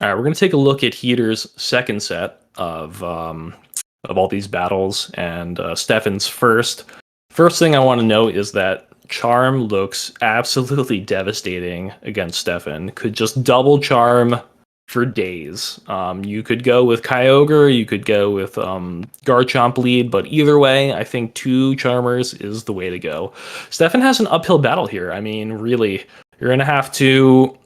All right, we're gonna take a look at Heater's second set of all these battles, and Stefan's first. First thing I want to note is that Charm looks absolutely devastating against Stefan. Could just double Charm for days. You could go with Kyogre, you could go with Garchomp lead, but either way, I think 2 Charmers is the way to go. Stefan has an uphill battle here. I mean, really, you're gonna have to.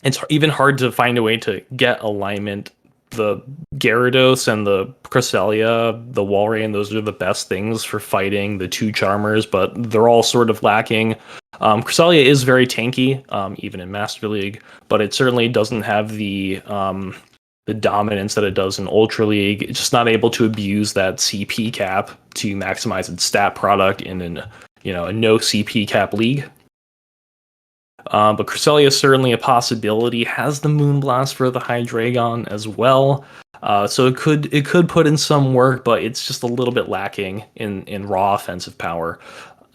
It's even hard to find a way to get alignment. The Gyarados and the Cresselia, the Walrein, those are the best things for fighting the 2 Charmers, but they're all sort of lacking. Cresselia is very tanky, even in Master League, but it certainly doesn't have the dominance that it does in Ultra League. It's just not able to abuse that CP cap to maximize its stat product in a no CP cap league. But Cresselia is certainly a possibility. Has the Moonblast for the Hydreigon as well, so it could put in some work, but it's just a little bit lacking in raw offensive power.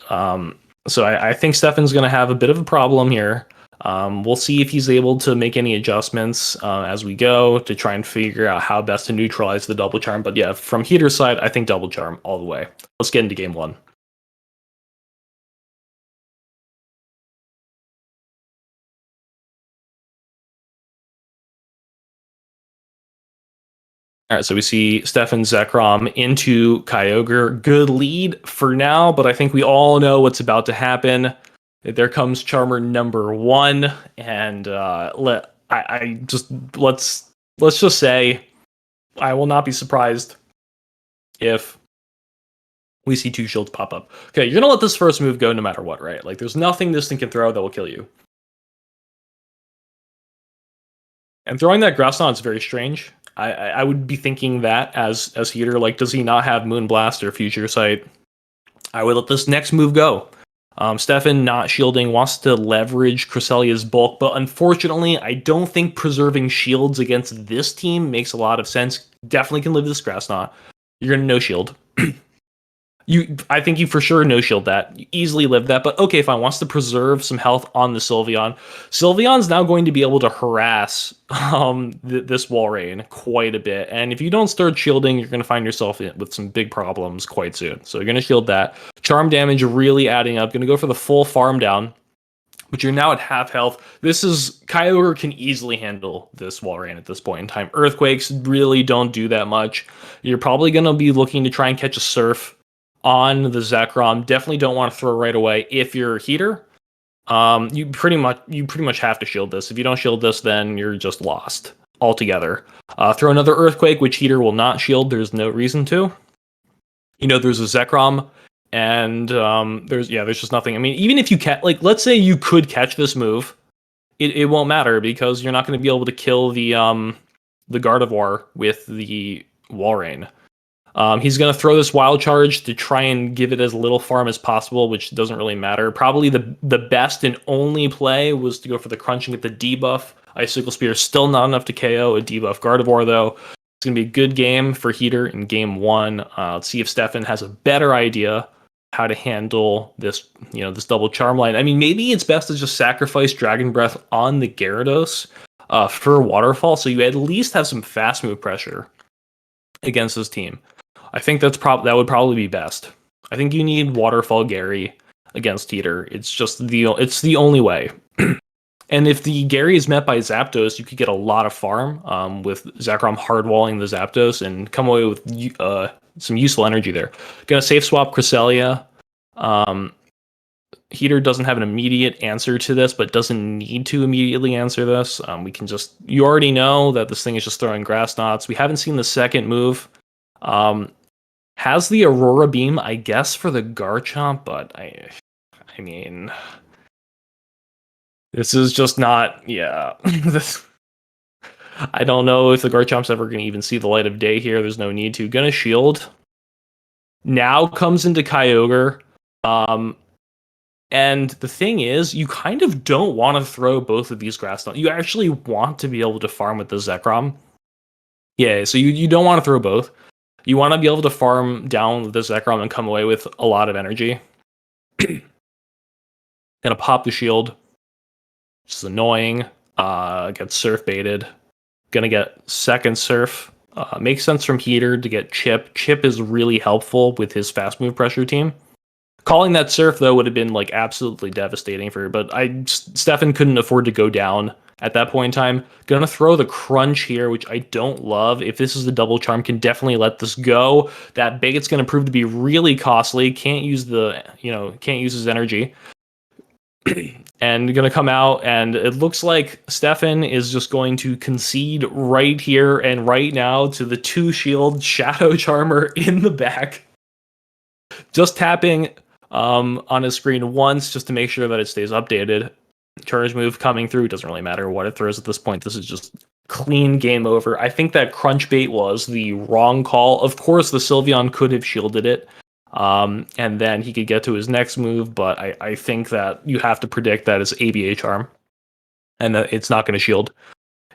So I think Stefan's going to have a bit of a problem here. We'll see if he's able to make any adjustments as we go to try and figure out how best to neutralize the Double Charm. But yeah, from Heater's side, I think Double Charm all the way. Let's get into game 1. All right, so we see Stefan Zekrom into Kyogre. Good lead for now, but I think we all know what's about to happen. There comes Charmer number 1, and let's just say I will not be surprised if we see 2 shields pop up. Okay, you're gonna let this first move go no matter what, right? Like, there's nothing this thing can throw that will kill you. And throwing that Grass Knot is very strange. I would be thinking that as Heater, like, does he not have Moonblast or Future Sight? I would let this next move go. Stefan, not shielding, wants to leverage Cresselia's bulk, but unfortunately, I don't think preserving shields against this team makes a lot of sense. Definitely can live this Grass Knot. You're gonna no shield. I think you for sure no shield that. You easily live that, but okay, fine. Wants to preserve some health on the Sylveon. Sylveon's now going to be able to harass this Walrein quite a bit, and if you don't start shielding, you're going to find yourself with some big problems quite soon. So you're going to shield that. Charm damage really adding up. Going to go for the full farm down, but you're now at half health. Kyogre can easily handle this Walrein at this point in time. Earthquakes really don't do that much. You're probably going to be looking to try and catch a Surf on the Zekrom. Definitely don't want to throw right away if you're a Heater. You pretty much have to shield this. If you don't shield this, then you're just lost altogether. Throw another Earthquake, which Heater will not shield. There's no reason to. There's a Zekrom, and there's just nothing. I mean, even if you let's say you could catch this move, it won't matter because you're not going to be able to kill the Gardevoir with the Walrein. He's going to throw this Wild Charge to try and give it as little farm as possible, which doesn't really matter. Probably the best and only play was to go for the Crunch and get the debuff. Icicle Spear still not enough to KO a debuff Gardevoir, though. It's going to be a good game for Heater in game 1. Let's see if Stefan has a better idea how to handle this, this double Charm line. I mean, maybe it's best to just sacrifice Dragon Breath on the Gyarados for Waterfall, so you at least have some fast move pressure against this team. I think that would probably be best. I think you need Waterfall Gary against Heater. It's the only way. And if the Gary is met by Zapdos, you could get a lot of farm with Zekrom hardwalling the Zapdos and come away with some useful energy there. Gonna safe swap Cresselia. Heater doesn't have an immediate answer to this, but doesn't need to immediately answer this. You already know that this thing is just throwing Grass Knots. We haven't seen the second move. Has the Aurora Beam, I guess, for the Garchomp, but I mean, this is just not, I don't know if the Garchomp's ever going to even see the light of day here. There's no need to. Gonna shield. Now comes into Kyogre. And the thing is, you kind of don't want to throw both of these Grass Knots. You actually want to be able to farm with the Zekrom. Yeah, so you don't want to throw both. You want to be able to farm down the Zekrom and come away with a lot of energy. Gonna pop the shield. Which is annoying. Gets surf baited. Gonna get second surf. Makes sense from Heater to get Chip. Chip is really helpful with his fast move pressure team. Calling that surf though would have been like absolutely devastating for her, but Stefan couldn't afford to go down at that point in time. Gonna throw the crunch here, which I don't love. If this is the double charm, can definitely let this go. That Bagot's gonna prove to be really costly. Can't use his energy. And gonna come out, and it looks like Stefan is just going to concede right here and right now to the 2-shield Shadow Charmer in the back. Just tapping on his screen once just to make sure that it stays updated. Charge move coming through, doesn't really matter what it throws at this point. This is just clean game over. I think that crunch bait was the wrong call. Of course, the Sylveon could have shielded it, and then he could get to his next move, but I think that you have to predict that it's ABA Charm, and that it's not going to shield.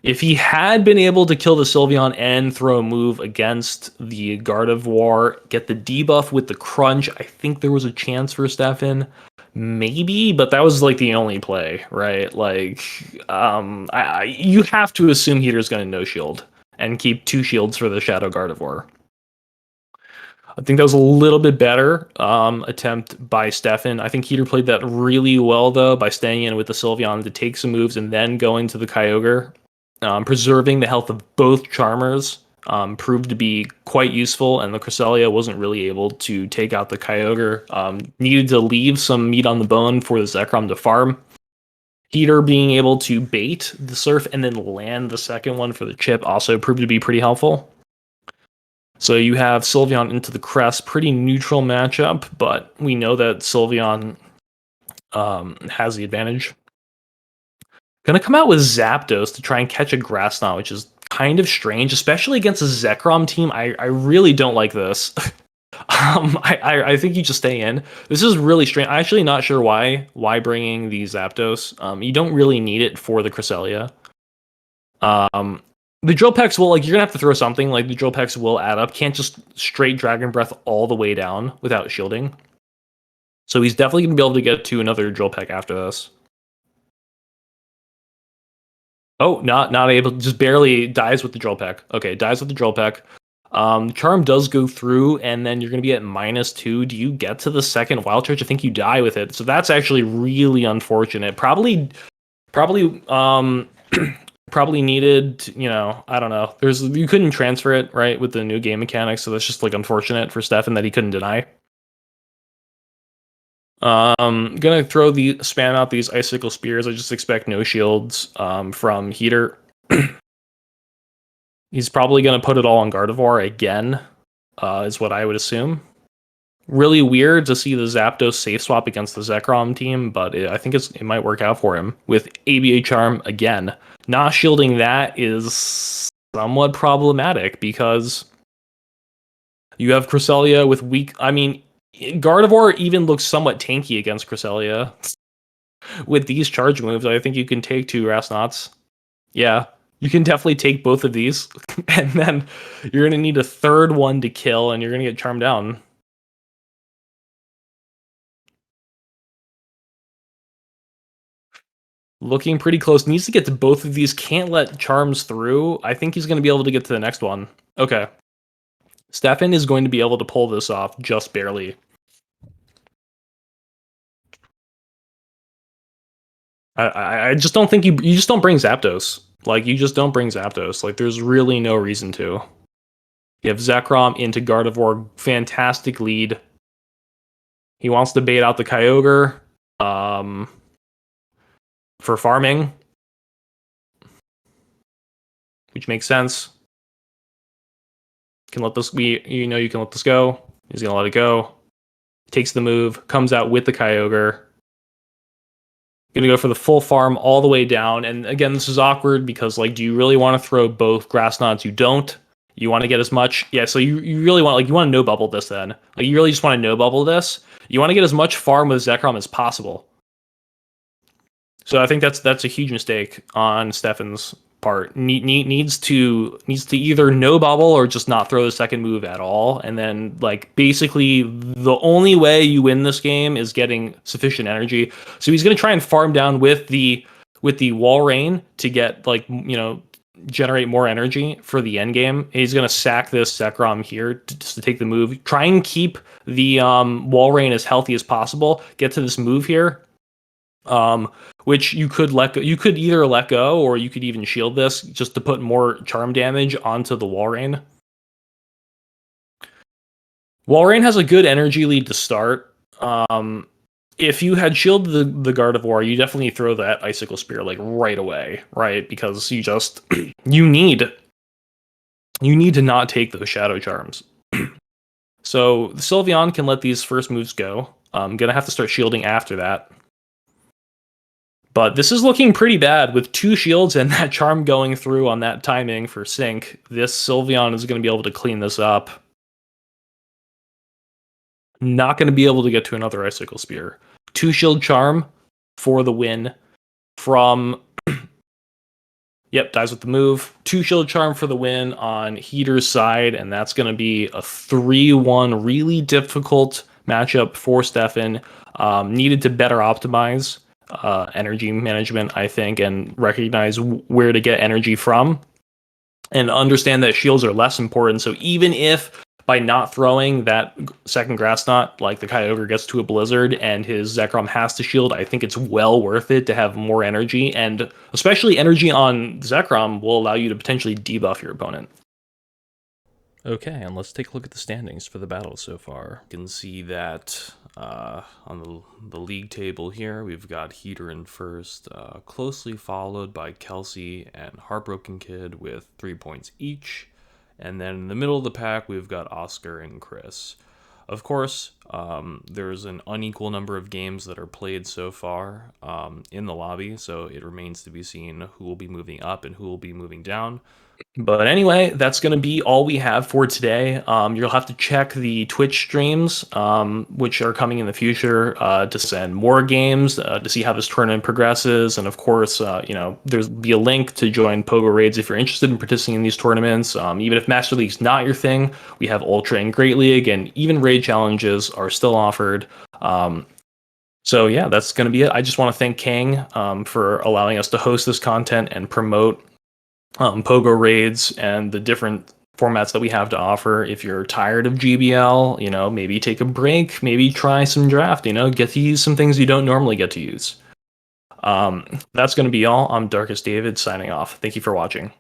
If he had been able to kill the Sylveon and throw a move against the Gardevoir, get the debuff with the crunch, I think there was a chance for Stefan. Maybe, but that was like the only play, right? Like, you have to assume Heater's going to no shield and keep 2 shields for the Shadow Gardevoir. I think that was a little bit better attempt by Stefan. I think Heater played that really well, though, by staying in with the Sylveon to take some moves and then going to the Kyogre. Preserving the health of both Charmers proved to be quite useful, and the Cresselia wasn't really able to take out the Kyogre. Needed to leave some meat on the bone for the Zekrom to farm. Heater being able to bait the Surf and then land the second one for the chip also proved to be pretty helpful. So you have Sylveon into the Crest, pretty neutral matchup, but we know that Sylveon has the advantage. Gonna come out with Zapdos to try and catch a Grass Knot, which is kind of strange, especially against a Zekrom team. I really don't like this. I think you just stay in. This is really strange. I'm actually not sure why bringing the Zapdos. You don't really need it for the Cresselia. The Drill Pecks will, like, you're gonna have to throw something. Like, the Drill Pecks will add up. Can't just straight Dragon Breath all the way down without shielding. So he's definitely gonna be able to get to another Drill Peck after this. Oh, not able, just barely dies with the Drill Peck. Okay, dies with the Drill Peck. Charm does go through, and then you're going to be at -2. Do you get to the second Wild Charge? I think you die with it. So that's actually really unfortunate. Probably needed, I don't know. You couldn't transfer it, right, with the new game mechanics, so that's just like unfortunate for Stefan that he couldn't deny. Gonna spam out these Icicle Spears. I just expect no shields from Heater. He's probably gonna put it all on Gardevoir again, is what I would assume. Really weird to see the Zapdos safe swap against the Zekrom team, but I think it might work out for him with ABA Charm again. Not shielding that is somewhat problematic because you have Cresselia with weak. I mean, Gardevoir even looks somewhat tanky against Cresselia. With these charge moves, I think you can take 2 Grass Knots. Yeah, you can definitely take both of these, and then you're going to need a third one to kill, and you're going to get charmed down. Looking pretty close. Needs to get to both of these. Can't let charms through. I think he's going to be able to get to the next one. Okay. Stefan is going to be able to pull this off just barely. I just don't think you just don't bring Zapdos. Like, you just don't bring Zapdos. Like, there's really no reason to. You have Zekrom into Gardevoir. Fantastic lead. He wants to bait out the Kyogre for farming, which makes sense. Can let this be, you can let this go. He's gonna let it go. Takes the move, comes out with the Kyogre. Gonna go for the full farm all the way down. And again, this is awkward because, like, do you really want to throw both Grass Knots? You don't. You want to get as much. Yeah, so you really want, you want to no bubble this then. Like, you really just want to no bubble this. You want to get as much farm with Zekrom as possible. So I think that's a huge mistake on Stefan's part. Needs to either no bubble or just not throw the second move at all. And then, like, basically the only way you win this game is getting sufficient energy. So he's going to try and farm down with the Wall Rain to get, like, generate more energy for the end game. He's going to sack this Zekrom here just to take the move. Try and keep the wall rain as healthy as possible. Get to this move here, which you could let go. You could either let go or you could even shield this just to put more charm damage onto the wall rain. Wall rain has a good energy lead to start. If you had shielded the Gardevoir, you definitely throw that Icicle Spear like right away, right? Because you just you need to not take those Shadow Charms. So the Sylveon can let these first moves go. I'm gonna have to start shielding after that. But this is looking pretty bad with 2 shields and that charm going through on that timing for sync. This Sylveon is going to be able to clean this up. Not going to be able to get to another Icicle Spear. 2 shield charm for the win from... Yep, dies with the move. 2 shield charm for the win on Heater's side, and that's going to be a 3-1 really difficult matchup for Stefan. Needed to better optimize energy management, I think, and recognize where to get energy from, and understand that shields are less important. So even if by not throwing that second Grass Knot, like the Kyogre gets to a Blizzard and his Zekrom has to shield, I think it's well worth it to have more energy, and especially energy on Zekrom will allow you to potentially debuff your opponent. Okay, and let's take a look at the standings for the battle so far. You can see that on the league table here, we've got Heater in first, closely followed by Kelsey and Heartbroken Kid with 3 points each. And then in the middle of the pack, we've got Oscar and Chris. Of course, there's an unequal number of games that are played so far in the lobby, so it remains to be seen who will be moving up and who will be moving down. But anyway, that's going to be all we have for today. You'll have to check the Twitch streams, which are coming in the future, to send more games, to see how this tournament progresses. And of course, there's be a link to join PoGoRaids if you're interested in participating in these tournaments. Even if Master League's not your thing, we have Ultra and Great League, and even raid challenges are still offered. So yeah, that's going to be it. I just want to thank Kang for allowing us to host this content and promote PoGoRaids and the different formats that we have to offer. If you're tired of GBL, maybe take a break, maybe try some draft, get to use some things you don't normally get to use. That's going to be all. I'm Darkest David signing off. Thank you for watching.